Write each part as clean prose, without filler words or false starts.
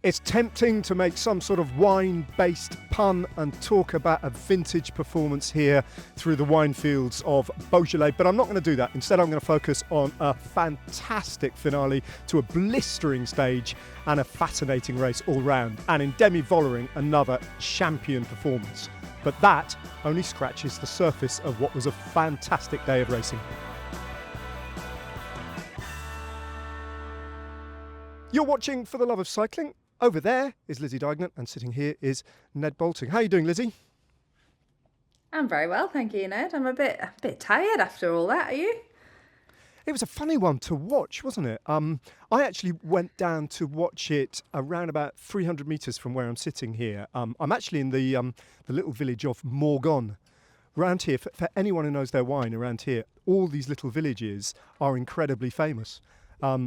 It's tempting to make some sort of wine-based pun and talk about a vintage performance here through the wine fields of Beaujolais, but I'm not going to do that. Instead, I'm going to focus on a fantastic finale to a blistering stage and a fascinating race all round. And in Demi Vollering, another champion performance. But that only scratches the surface of what was a fantastic day of racing. You're watching For the Love of Cycling. Over there is Lizzie Deignan, and sitting here is Ned Boulting. How are you doing, Lizzie? I'm very well, thank you, Ned. I'm a bit tired after all that. Are you? It was a funny one to watch, wasn't it? I actually went down to watch it around about 300 metres from where I'm sitting here. I'm actually in the little village of Morgon. Around here, for anyone who knows their wine around here, all these little villages are incredibly famous.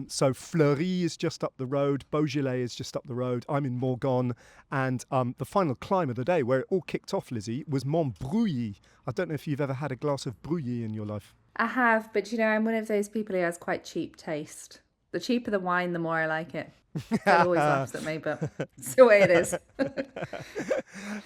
So Fleury is just up the road, Beaujolais is just up the road, I'm in Morgon, and the final climb of the day, where it all kicked off, Lizzie, was Mont Brouilly. I don't know if you've ever had a glass of Brouilly in your life. I have, but I'm one of those people who has quite cheap taste. The cheaper the wine, the more I like it. It always laughs at me, but it's the way it is.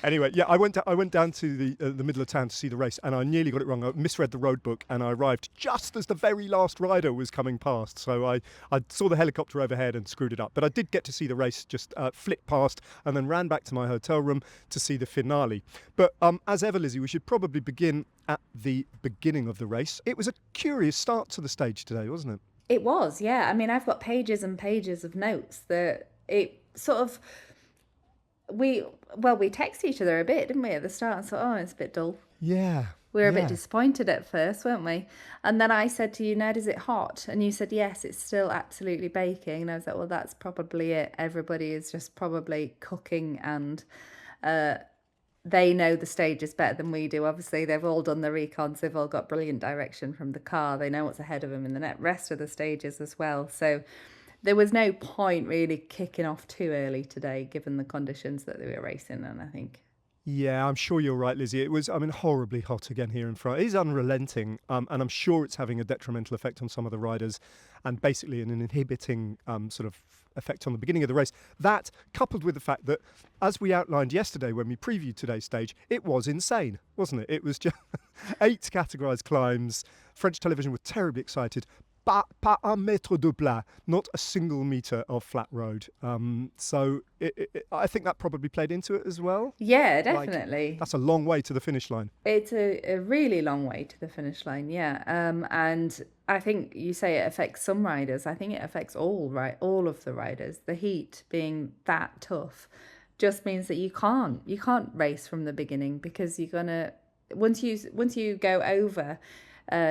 Anyway, yeah, I went down to the middle of town to see the race, and I nearly got it wrong. I misread the road book, and I arrived just as the very last rider was coming past. So I saw the helicopter overhead and screwed it up. But I did get to see the race just flit past, and then ran back to my hotel room to see the finale. But as ever, Lizzie, we should probably begin at the beginning of the race. It was a curious start to the stage today, wasn't it? It was, yeah. I mean, I've got pages and pages of notes that it sort of... We texted each other a bit, didn't we, at the start? And thought, oh, it's a bit dull. Yeah. We were a bit disappointed at first, weren't we? And then I said to you, Ned, is it hot? And you said, yes, it's still absolutely baking. And I was like, well, that's probably it. Everybody is just probably cooking, and they know the stages better than we do. Obviously, they've all done the recons. They've all got brilliant direction from the car. They know what's ahead of them in the rest of the stages as well. So there was no point really kicking off too early today, given the conditions that they were racing in, I think. Yeah, I'm sure you're right, Lizzie. It was, horribly hot again here in France. It is unrelenting, and I'm sure it's having a detrimental effect on some of the riders, and basically an inhibiting sort of effect on the beginning of the race. That, coupled with the fact that, as we outlined yesterday when we previewed today's stage, it was insane, wasn't it? It was just 8 categorised climbs. French television were terribly excited. Pas un mètre de plat, not a single metre of flat road. So I think that probably played into it as well. Yeah, definitely. That's a long way to the finish line. It's a really long way to the finish line, yeah. And I think you say it affects some riders. I think it affects all of the riders. The heat being that tough just means that you can't race from the beginning, because you're gonna once you go over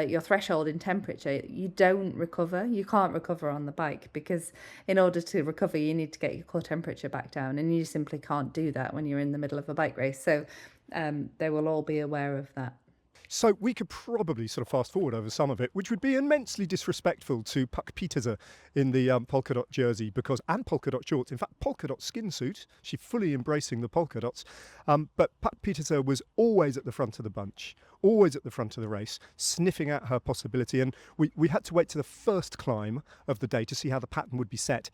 your threshold in temperature, you don't recover. You can't recover on the bike, because in order to recover, you need to get your core temperature back down, and you simply can't do that when you're in the middle of a bike race. So they will all be aware of that. So we could probably sort of fast forward over some of it, which would be immensely disrespectful to Pieterse in the polka dot jersey, and polka dot shorts. In fact, polka dot skin suit. She's fully embracing the polka dots. But Pieterse was always at the front of the bunch, always at the front of the race, sniffing out her possibility. And we had to wait to the first climb of the day to see how the pattern would be set.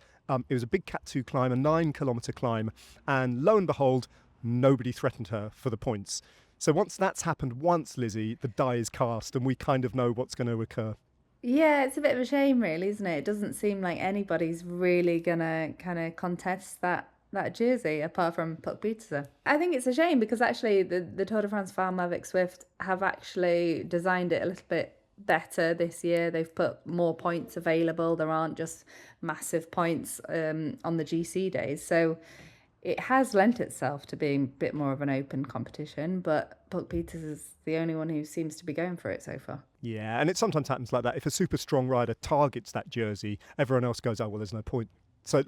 It was a big Cat 2 climb, a 9-kilometre climb, and lo and behold, nobody threatened her for the points. So once that's happened Lizzie, the die is cast, and we kind of know what's going to occur. Yeah, it's a bit of a shame, really, isn't it? It doesn't seem like anybody's really going to kind of contest that jersey, apart from Pieterse. I think it's a shame, because actually the Tour de France Femmes, avec, Zwift have actually designed it a little bit better this year. They've put more points available. There aren't just massive points on the GC days. So it has lent itself to being a bit more of an open competition, but Pieterse is the only one who seems to be going for it so far. Yeah, and it sometimes happens like that. If a super strong rider targets that jersey, everyone else goes, oh, well, there's no point. So,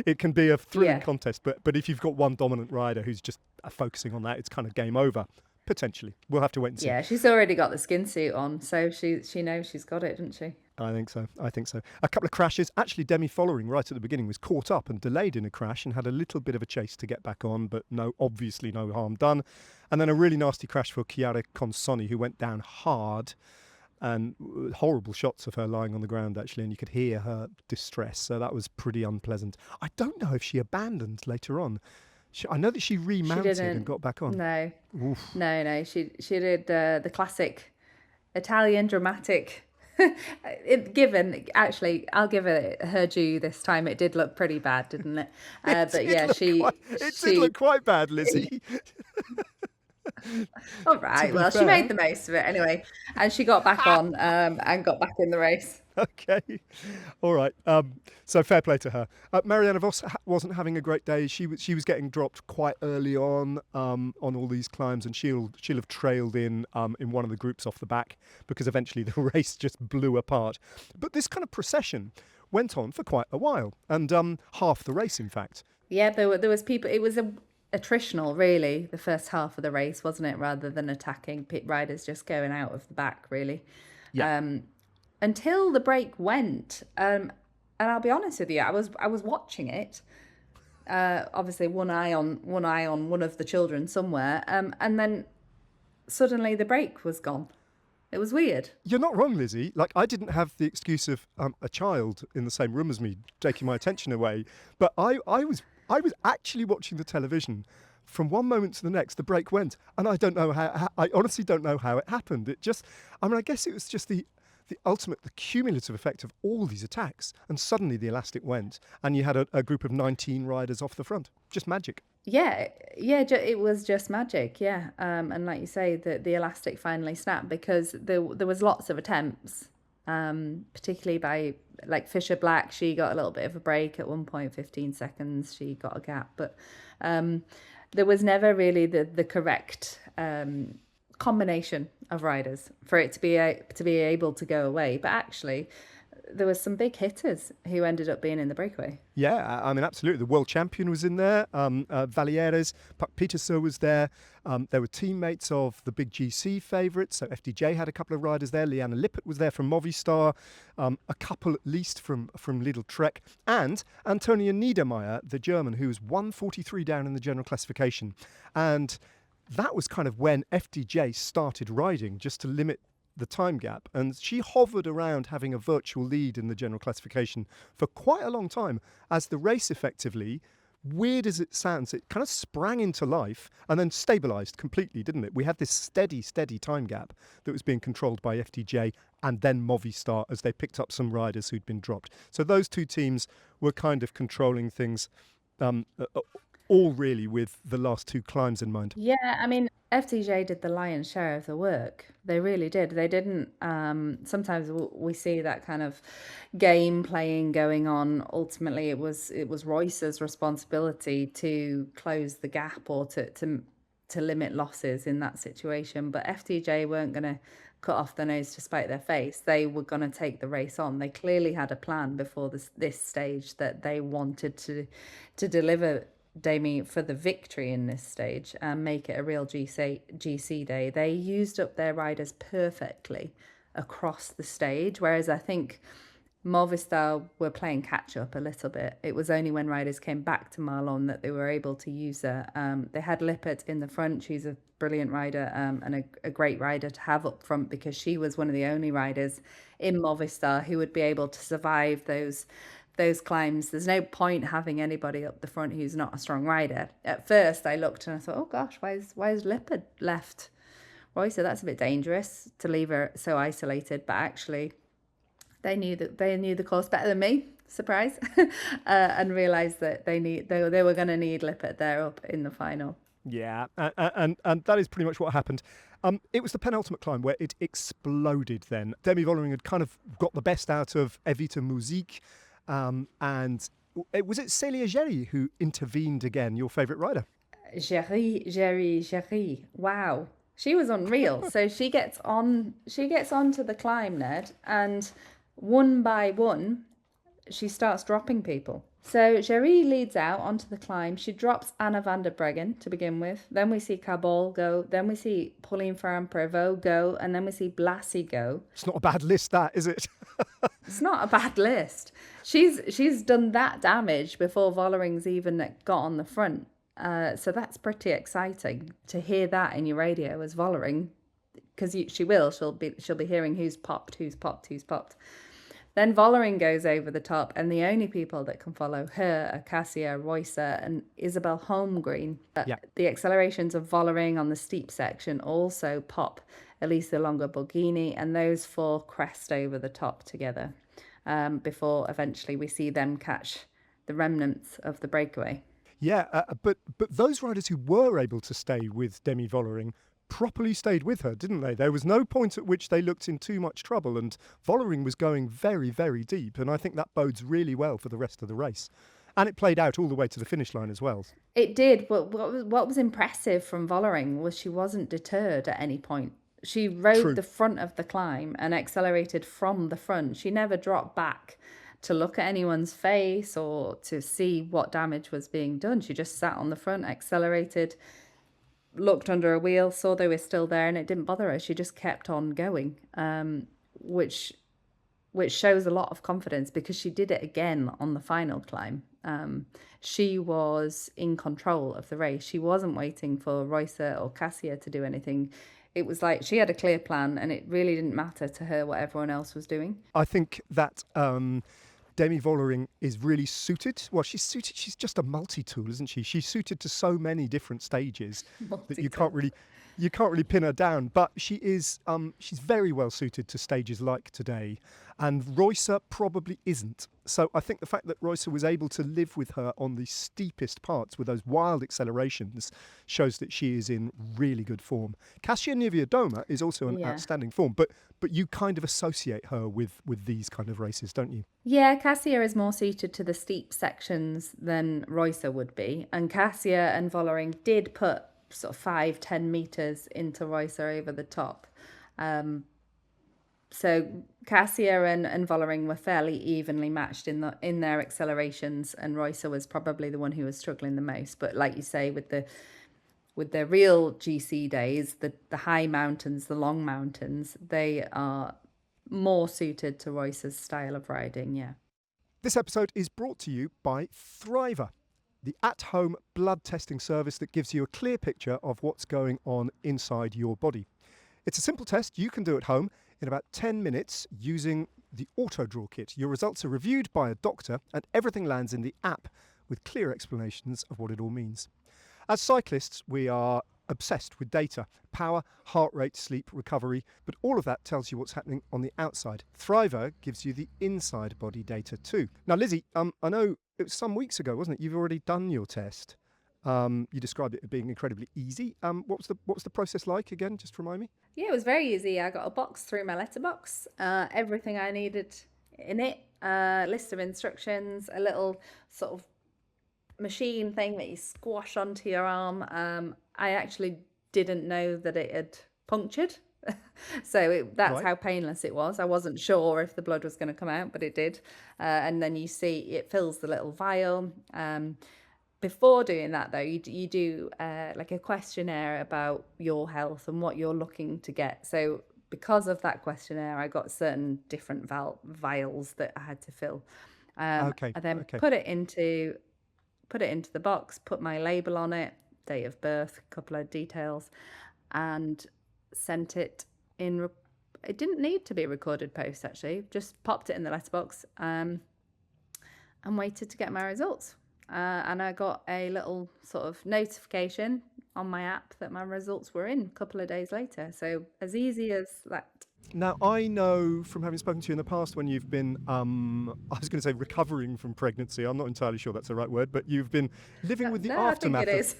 it can be a thrilling contest, but if you've got one dominant rider who's just focusing on that, it's kind of game over. Potentially. We'll have to wait and see. Yeah, she's already got the skin suit on, so she knows she's got it, doesn't she? I think so. A couple of crashes. Actually, Demi Vollering right at the beginning was caught up and delayed in a crash and had a little bit of a chase to get back on, but obviously no harm done. And then a really nasty crash for Chiara Consonni, who went down hard. and horrible shots of her lying on the ground, actually, and you could hear her distress. So that was pretty unpleasant. I don't know if she abandoned later on. I know that she She remounted and didn't. got back on. No, Oof. no. She did the classic Italian dramatic. Actually, I'll give it her due this time. It did look pretty bad, didn't it? But yeah, It did look quite bad, Lizzie. All right. Well, she made the most of it anyway, and she got back on and got back in the race. Okay. All right. So fair play to her. Marianne Vos wasn't having a great day. She was getting dropped quite early on all these climbs, and she'll have trailed in one of the groups off the back, because eventually the race just blew apart. But this kind of procession went on for quite a while, and half the race, in fact. Yeah, there was people. It was attritional, really, the first half of the race, wasn't it? Rather than attacking, pit riders just going out of the back, really. Yeah. Until the break went, and I'll be honest with you, I was watching it. Obviously, one eye on one of the children somewhere, and then suddenly the break was gone. It was weird. You're not wrong, Lizzie. Like, I didn't have the excuse of a child in the same room as me taking my attention away, but I was actually watching the television. From one moment to the next, the break went, and I don't know how. I honestly don't know how it happened. I guess it was just the cumulative effect of all these attacks, and suddenly the elastic went, and you had a group of 19 riders off the front. Just magic. Yeah, it was just magic, yeah. And like you say, the elastic finally snapped, because there was lots of attempts, particularly by, like, Fisher Black. She got a little bit of a break at one point, 15 seconds, she got a gap, but there was never really the correct combination of riders for it to be able to go away. But actually, there was some big hitters who ended up being in the breakaway. Yeah, I mean, absolutely. The world champion was in there. Valieres, Pieterse was there. There were teammates of the big GC favourites. So FDJ had a couple of riders there. Liane Lippert was there from Movistar. A couple at least from Lidl Trek. And Antonia Niedermeyer, the German, who was 143 down in the general classification. And that was kind of when FDJ started riding, just to limit the time gap, and she hovered around having a virtual lead in the general classification for quite a long time, as the race effectively, weird as it sounds, it kind of sprang into life and then stabilised completely, didn't it? We had this steady time gap that was being controlled by FDJ and then Movistar, as they picked up some riders who'd been dropped. So those two teams were kind of controlling things, all really with the last two climbs in mind. Yeah, I mean, FDJ did the lion's share of the work. They really did. They didn't. Sometimes we see that kind of game playing going on. Ultimately, it was Reusser's responsibility to close the gap, or to limit losses in that situation. But FDJ weren't going to cut off their nose to spite their face. They were going to take the race on. They clearly had a plan before this stage, that they wanted to deliver Demi for the victory in this stage and make it a real GC day. They used up their riders perfectly across the stage, whereas I think Movistar were playing catch up a little bit. It was only when riders came back to Marlen that they were able to use her. They had Lippert in the front. She's a brilliant rider, and a great rider to have up front, because she was one of the only riders in Movistar who would be able to survive those climbs. There's no point having anybody up the front who's not a strong rider. At first I looked and I thought, oh gosh, why is Lippert left? Reusser, that's a bit dangerous to leave her so isolated. But actually they knew the course better than me, surprise, and realised that they were going to need Lippert there up in the final. Yeah, and that is pretty much what happened. It was the penultimate climb where it exploded then. Demi Vollering had kind of got the best out of Evita Musique. And was it Célia Géry who intervened again, your favourite rider? Géry. Wow. She was unreal. So she gets onto the climb, Ned, and one by one, she starts dropping people. So Géry leads out onto the climb. She drops Anna van der Breggen to begin with. Then we see Cabol go. Then we see Pauline Ferrand-Prévot go. And then we see Blasi go. It's not a bad list, that, is it? It's not a bad list. She's done that damage before Vollering's even got on the front. So that's pretty exciting to hear that in your radio as Vollering because she'll be hearing who's popped. Then Vollering goes over the top, and the only people that can follow her are Cassia, Reusser, and Isabel Holmgreen. Yeah. The accelerations of Vollering on the steep section also pop Elisa Longo-Borghini, and those four crest over the top together before eventually we see them catch the remnants of the breakaway. Yeah, but those riders who were able to stay with Demi Vollering properly stayed with her, didn't they? There was no point at which they looked in too much trouble, and Vollering was going very, very deep, and I think that bodes really well for the rest of the race. And it played out all the way to the finish line as well. It did, but what was impressive from Vollering was she wasn't deterred at any point. She rode the front of the climb and accelerated from the front. She never dropped back to look at anyone's face or to see what damage was being done. She just sat on the front, accelerated, looked under a wheel, saw they were still there, and it didn't bother her. She just kept on going, which shows a lot of confidence, because she did it again on the final climb. She was in control of the race. She wasn't waiting for Reusser or Cassia to do anything. It was like she had a clear plan, and it really didn't matter to her what everyone else was doing. I think that Demi Vollering is really suited. Well, she's suited. She's just a multi-tool, isn't she? She's suited to so many different stages that you can't really pin her down. But she is. She's very well suited to stages like today, and Reusser probably isn't. So I think the fact that Reusser was able to live with her on the steepest parts with those wild accelerations shows that she is in really good form. Kasia Niewiadoma is also in outstanding form, but you kind of associate her with these kind of races, don't you? Yeah, Cassia is more suited to the steep sections than Reusser would be. And Cassia and Vollering did put sort of 5-10 metres into Reusser over the top. So Cassia and Vollering were fairly evenly matched in their accelerations, and Reusser was probably the one who was struggling the most. But like you say, with the real GC days, the high mountains, the long mountains, they are more suited to Reusser's style of riding, yeah. This episode is brought to you by Thriver, the at-home blood testing service that gives you a clear picture of what's going on inside your body. It's a simple test you can do at home in about 10 minutes using the Auto Draw Kit. Your results are reviewed by a doctor, and everything lands in the app with clear explanations of what it all means. As cyclists, we are obsessed with data, power, heart rate, sleep, recovery, but all of that tells you what's happening on the outside. Thriver gives you the inside body data too. Now, Lizzie, I know it was some weeks ago, wasn't it? You've already done your test. You described it as being incredibly easy. What was the process like again? Just remind me. Yeah, it was very easy. I got a box through my letterbox, everything I needed in it, list of instructions, a little sort of machine thing that you squash onto your arm. I actually didn't know that it had punctured. So that's how painless it was. I wasn't sure if the blood was going to come out, but it did. And then you see it fills the little vial. Before doing that, though, you do like a questionnaire about your health and what you're looking to get. So because of that questionnaire, I got certain different vials that I had to fill. I then put it into the box, put my label on it, date of birth, a couple of details, and sent it in. It didn't need to be recorded post, actually. Just popped it in the letterbox and waited to get my results. And I got a little sort of notification on my app that my results were in a couple of days later. So as easy as that. Now, I know from having spoken to you in the past when you've been, I was going to say recovering from pregnancy. I'm not entirely sure that's the right word, but you've been living with the aftermath. I think it is.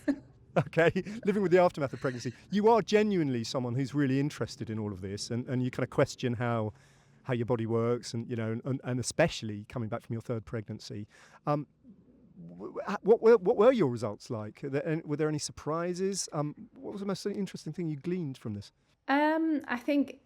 Okay, living with the aftermath of pregnancy. You are genuinely someone who's really interested in all of this, and you kind of question how your body works, and and especially coming back from your third pregnancy. What were your results like? Were there any surprises? What was the most interesting thing you gleaned from this? I think,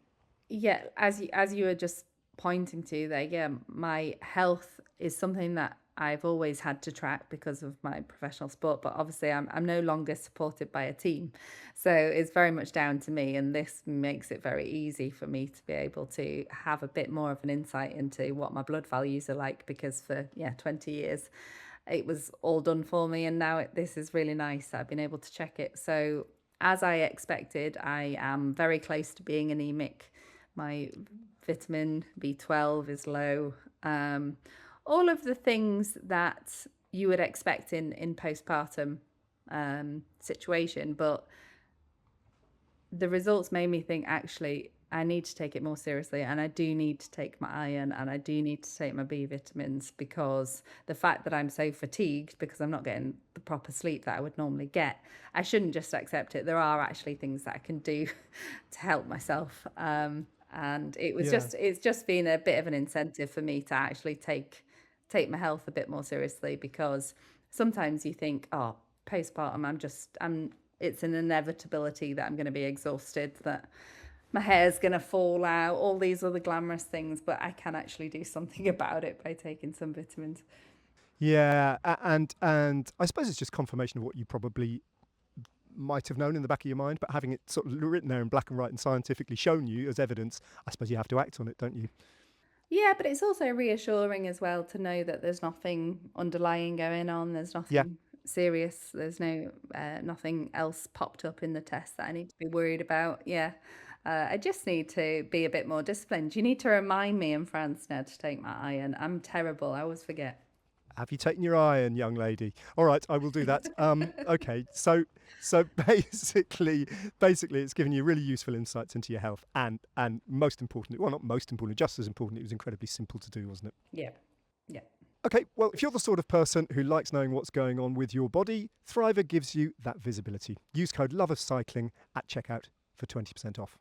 yeah, as you were just pointing to there, yeah, my health is something that I've always had to track because of my professional sport, but obviously I'm no longer supported by a team. So it's very much down to me, and this makes it very easy for me to be able to have a bit more of an insight into what my blood values are like, because for 20 years it was all done for me, and now this is really nice that I've been able to check it. So as I expected, I am very close to being anemic. My vitamin B12 is low. All of the things that you would expect in postpartum situation, but the results made me think, actually, I need to take it more seriously, and I do need to take my iron, and I do need to take my B vitamins, because the fact that I'm so fatigued because I'm not getting the proper sleep that I would normally get, I shouldn't just accept it. There are actually things that I can do to help myself. And it's just been a bit of an incentive for me to actually take my health a bit more seriously, because sometimes you think, oh, postpartum, it's an inevitability that I'm going to be exhausted, that my hair's going to fall out, all these other glamorous things, but I can actually do something about it by taking some vitamins. Yeah, and I suppose it's just confirmation of what you probably might have known in the back of your mind, but having it sort of written there in black and white and scientifically shown you as evidence, I suppose you have to act on it, don't you? Yeah, but it's also reassuring as well to know that there's nothing underlying going on. There's nothing serious. There's nothing else popped up in the test that I need to be worried about. Yeah. I just need to be a bit more disciplined. You need to remind me in France now to take my iron. I'm terrible. I always forget. Have you taken your iron, young lady? All right, I will do that. Okay, so basically, it's given you really useful insights into your health, and most importantly, well, not most importantly, just as important, it was incredibly simple to do, wasn't it? Yeah. Yeah. Okay, well, if you're the sort of person who likes knowing what's going on with your body, Thriver gives you that visibility. Use code LOVERCYCLING at checkout for 20% off.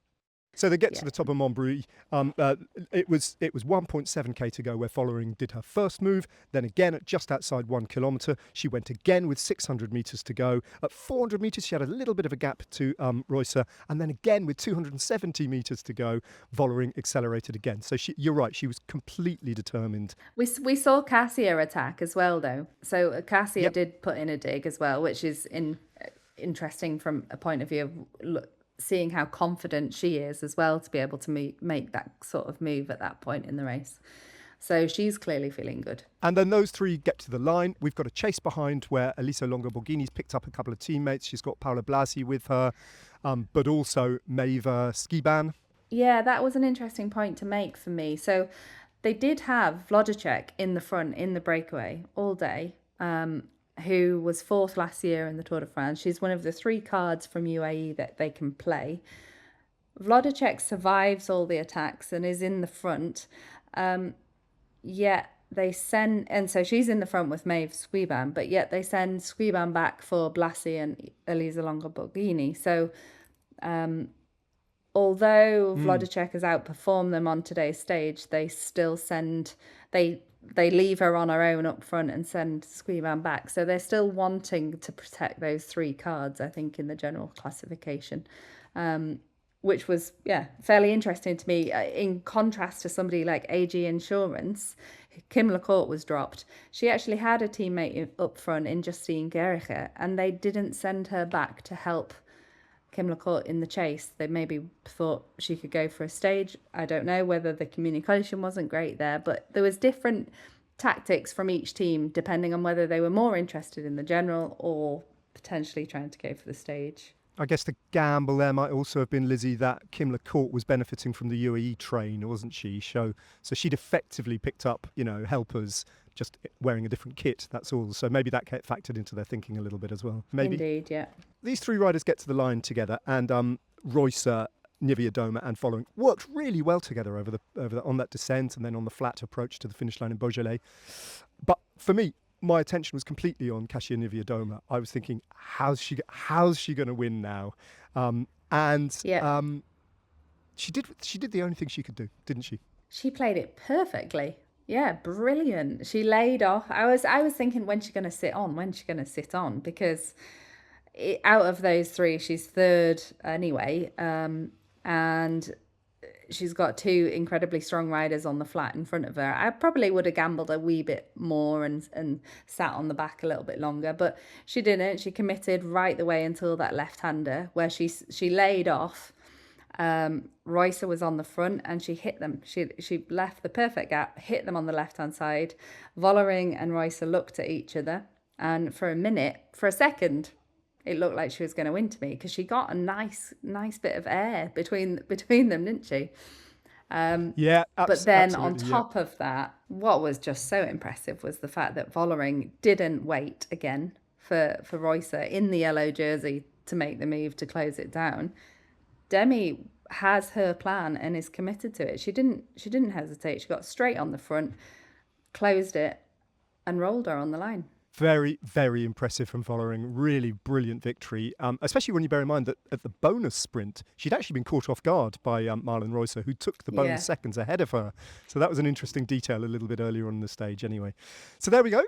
So they get to the top of Mont Brouilly. It was 1.7k to go where Vollering did her first move. Then again at just outside 1 kilometre, she went again with 600 metres to go. At 400 metres, she had a little bit of a gap to Reusser, and then again with 270 metres to go, Vollering accelerated again. So you're right, she was completely determined. We saw Cassia attack as well, though. So Cassia did put in a dig as well, which is interesting from a point of view of seeing how confident she is as well to be able to make that sort of move at that point in the race. So she's clearly feeling good. And then those three get to the line. We've got a chase behind where Elisa Longo-Borghini's picked up a couple of teammates. She's got Paola Blasi with her, but also Maeva Skiban. Yeah, that was an interesting point to make for me. So they did have Wlodacek in the front in the breakaway all day, who was fourth last year in the Tour de France. She's one of the 3 cards from UAE that they can play. Wlodacek survives all the attacks and is in the front. Yet they send, and so she's in the front with Maeve Squiban, but yet they send Squiban back for Blasi and Elisa Longo-Borghini. So although Wlodacek has outperformed them on today's stage, they still they leave her on her own up front and send Squiban back. So they're still wanting to protect those 3 cards, I think, in the general classification, which was, fairly interesting to me. In contrast to somebody like AG Insurance, Kim Lacourt was dropped. She actually had a teammate up front in Justine Gericke, and they didn't send her back to help Kim Lacourt in the chase. They maybe thought she could go for a stage. I don't know whether the communication wasn't great there, but there was different tactics from each team depending on whether they were more interested in the general or potentially trying to go for the stage. I guess the gamble there might also have been, Lizzie, that Kim Lacourt was benefiting from the UAE train, wasn't she? So she'd effectively picked up, helpers, just wearing a different kit, that's all. So maybe that factored into their thinking a little bit as well. Maybe. Indeed, yeah. These 3 riders get to the line together, and Reusser, Niewiadoma and Vollering worked really well together on that descent and then on the flat approach to the finish line in Beaujolais. But for me, my attention was completely on Kasia Niewiadoma. I was thinking, how's she going to win now? She did the only thing she could do, didn't she? She played it perfectly. Yeah, brilliant. She laid off. I was thinking, when's she going to sit on? Because out of those 3, she's third anyway. And she's got 2 incredibly strong riders on the flat in front of her. I probably would have gambled a wee bit more and sat on the back a little bit longer, but she didn't. She committed right the way until that left-hander where she laid off. Reusser was on the front and she hit them. She left the perfect gap, hit them on the left-hand side. Vollering and Reusser looked at each other, and for a second, it looked like she was going to win to me, because she got a nice bit of air between them, didn't she? Yeah, But then on absolutely, top of that, what was just so impressive was the fact that Vollering didn't wait again for Reusser in the yellow jersey to make the move to close it down. Demi has her plan and is committed to it. She didn't hesitate. She got straight on the front, closed it, and rolled her on the line. Very, very impressive from Vollering. Really brilliant victory, especially when you bear in mind that at the bonus sprint, she'd actually been caught off guard by Marlen Reusser, who took the bonus seconds ahead of her. So that was an interesting detail a little bit earlier on in the stage anyway. So there we go.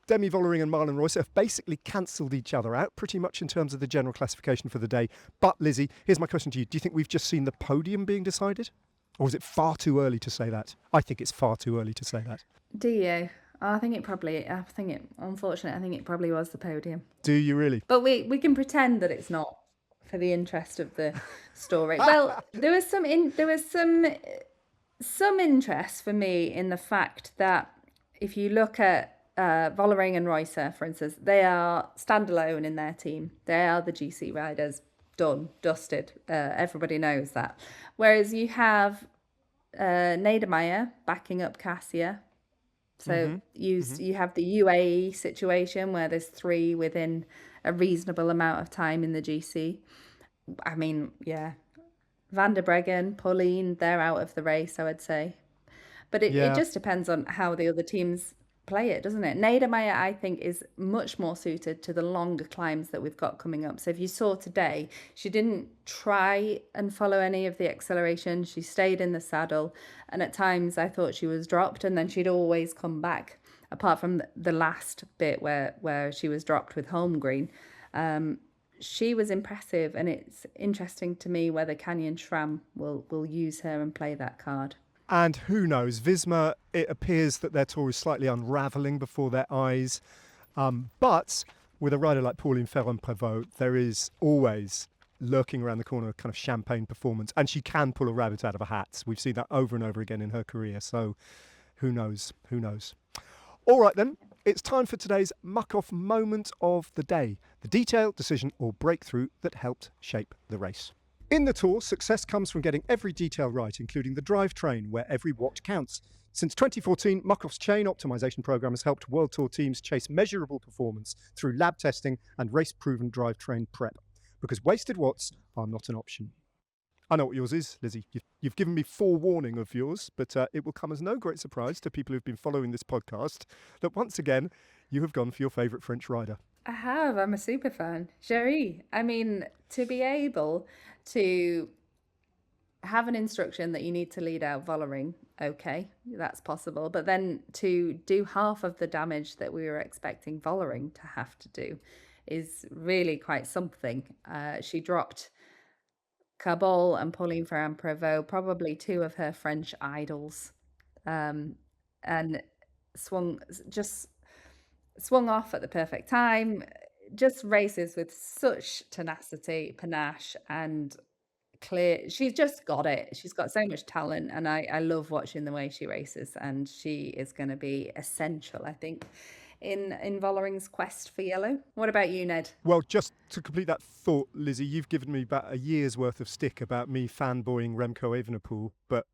Demi Vollering and Marlen Reusser have basically cancelled each other out pretty much in terms of the general classification for the day. But Lizzie, here's my question to you. Do you think we've just seen the podium being decided? Or is it far too early to say that? I think it's far too early to say that. Do you? Unfortunately, I think it probably was the podium. Do you really? But we can pretend that it's not for the interest of the story. Well, there was some interest for me in the fact that if you look at Vollering and Reusser, for instance, they are standalone in their team. They are the GC riders, done, dusted. Everybody knows that. Whereas you have Niedermayer backing up Cassia. So you have the UAE situation where there's 3 within a reasonable amount of time in the GC. I mean, yeah, Van der Breggen, Pauline, they're out of the race, I would say. But it just depends on how the other teams play it, doesn't it? Niedermayer, I think, is much more suited to the longer climbs that we've got coming up. So if you saw today, she didn't try and follow any of the acceleration. She stayed in the saddle. And at times I thought she was dropped, and then she'd always come back, apart from the last bit where she was dropped with Holmgreen. She was impressive, and it's interesting to me whether Canyon Schramm will use her and play that card. And who knows, Visma, it appears that their tour is slightly unravelling before their eyes. But with a rider like Pauline Ferrand-Prévot, there is always lurking around the corner a kind of champagne performance. And she can pull a rabbit out of a hat. We've seen that over and over again in her career. So who knows? Who knows? All right, then. It's time for today's muck-off moment of the day. The detail, decision or breakthrough that helped shape the race. In the Tour, success comes from getting every detail right, including the drivetrain, where every watt counts. Since 2014, Muck-Off's chain optimization program has helped World Tour teams chase measurable performance through lab testing and race-proven drivetrain prep, because wasted watts are not an option. I know what yours is, Lizzie. You've given me forewarning of yours, but it will come as no great surprise to people who've been following this podcast that once again, you have gone for your favourite French rider. I have. I'm a super fan. Chérie. I mean, to be able to have an instruction that you need to lead out Vollering, okay, that's possible. But then to do half of the damage that we were expecting Vollering to have to do is really quite something. She dropped Cabol and Pauline Ferrand-Prévot, probably 2 of her French idols, and swung off at the perfect time. Just races with such tenacity, panache, and clear. She's just got it. She's got so much talent, and I love watching the way she races, and she is going to be essential, I think, in Vollering's quest for yellow. What about you, Ned? Well, just to complete that thought, Lizzie, you've given me about a year's worth of stick about me fanboying Remco Evenepoel, but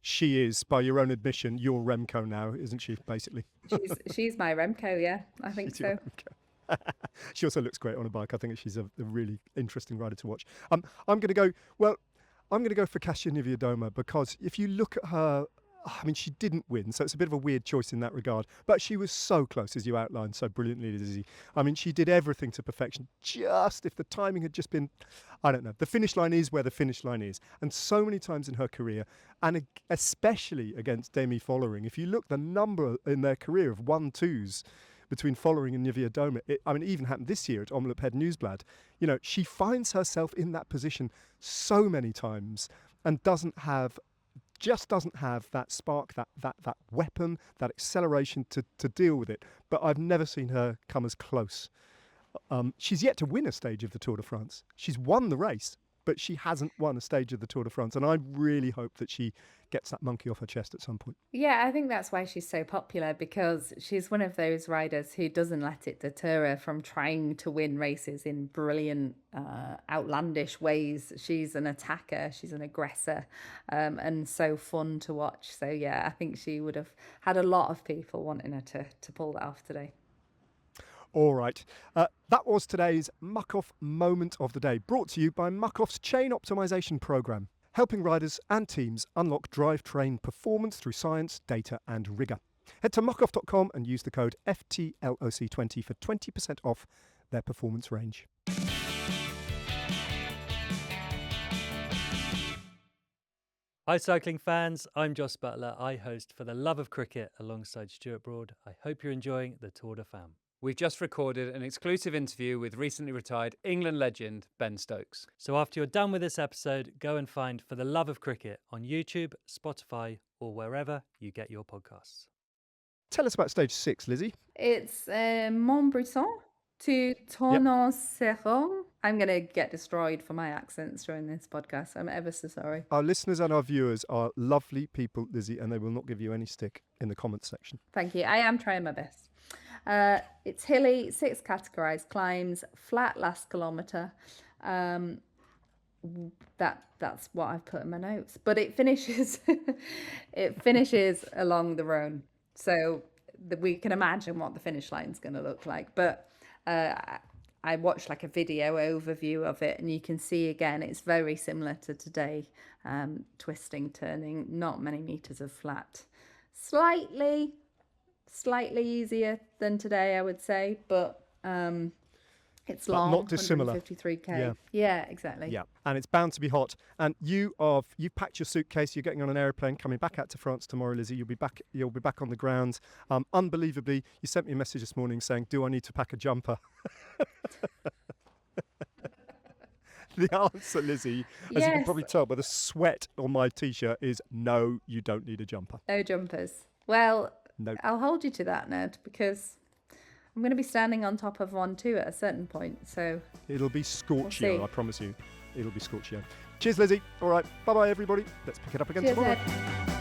she is, by your own admission, your Remco now, isn't she, basically? She's my Remco, yeah, I think she's so. She also looks great on a bike. I think she's a really interesting rider to watch. I'm going to go for Kasia Niewiadoma, because if you look at her, I mean, she didn't win, so it's a bit of a weird choice in that regard. But she was so close, as you outlined so brilliantly, Lizzie. I mean, she did everything to perfection. Just if the timing had just been, I don't know. The finish line is where the finish line is. And so many times in her career, and especially against Demi Vollering, if you look the number in their career of 1-2s between Vollering and Niewiadoma, it even happened this year at Omloop Het Nieuwsblad. You know, she finds herself in that position so many times and just doesn't have that spark, that weapon, that acceleration to deal with it. But I've never seen her come as close. She's yet to win a stage of the Tour de France. She's won the race, but she hasn't won a stage of the Tour de France. And I really hope that she gets that monkey off her chest at some point. Yeah, I think that's why she's so popular, because she's one of those riders who doesn't let it deter her from trying to win races in brilliant, outlandish ways. She's an attacker, she's an aggressor, and so fun to watch. So yeah, I think she would have had a lot of people wanting her to pull that off today. All right. That was today's Muck-Off Moment of the Day, brought to you by Muck-Off's Chain Optimization Programme, helping riders and teams unlock drivetrain performance through science, data and rigour. Head to muckoff.com and use the code FTLOC20 for 20% off their performance range. Hi cycling fans, I'm Joss Butler. I host For the Love of Cricket alongside Stuart Broad. I hope you're enjoying the Tour de Femmes. We've just recorded an exclusive interview with recently retired England legend Ben Stokes. So after you're done with this episode, go and find For the Love of Cricket on YouTube, Spotify or wherever you get your podcasts. Tell us about stage 6, Lizzie. It's Mont Brouilly to Tournon-Serron. I'm going to get destroyed for my accents during this podcast. I'm ever so sorry. Our listeners and our viewers are lovely people, Lizzie, and they will not give you any stick in the comments section. Thank you. I am trying my best. It's hilly, 6 categorized climbs, flat last kilometre. That's what I've put in my notes. But it finishes along the Rhone. So we can imagine what the finish line's going to look like. But I watched like a video overview of it, and you can see again it's very similar to today. Twisting, turning, not many meters of flat. Slightly easier than today, I would say, but it's long. Not dissimilar. 153k. Yeah, exactly. Yeah, and it's bound to be hot. And you've packed your suitcase. You're getting on an aeroplane, coming back out to France tomorrow, Lizzie. You'll be back on the ground. Unbelievably, you sent me a message this morning saying, "Do I need to pack a jumper?" The answer, Lizzie, as you can probably tell by the sweat on my t-shirt, is no. You don't need a jumper. No jumpers. Well. No. I'll hold you to that, Ned, because I'm going to be standing on top of one too at a certain point. So it'll be scorchio, I promise you. It'll be scorchio. Cheers, Lizzie. All right. Bye-bye, everybody. Let's pick it up again tomorrow. Ed.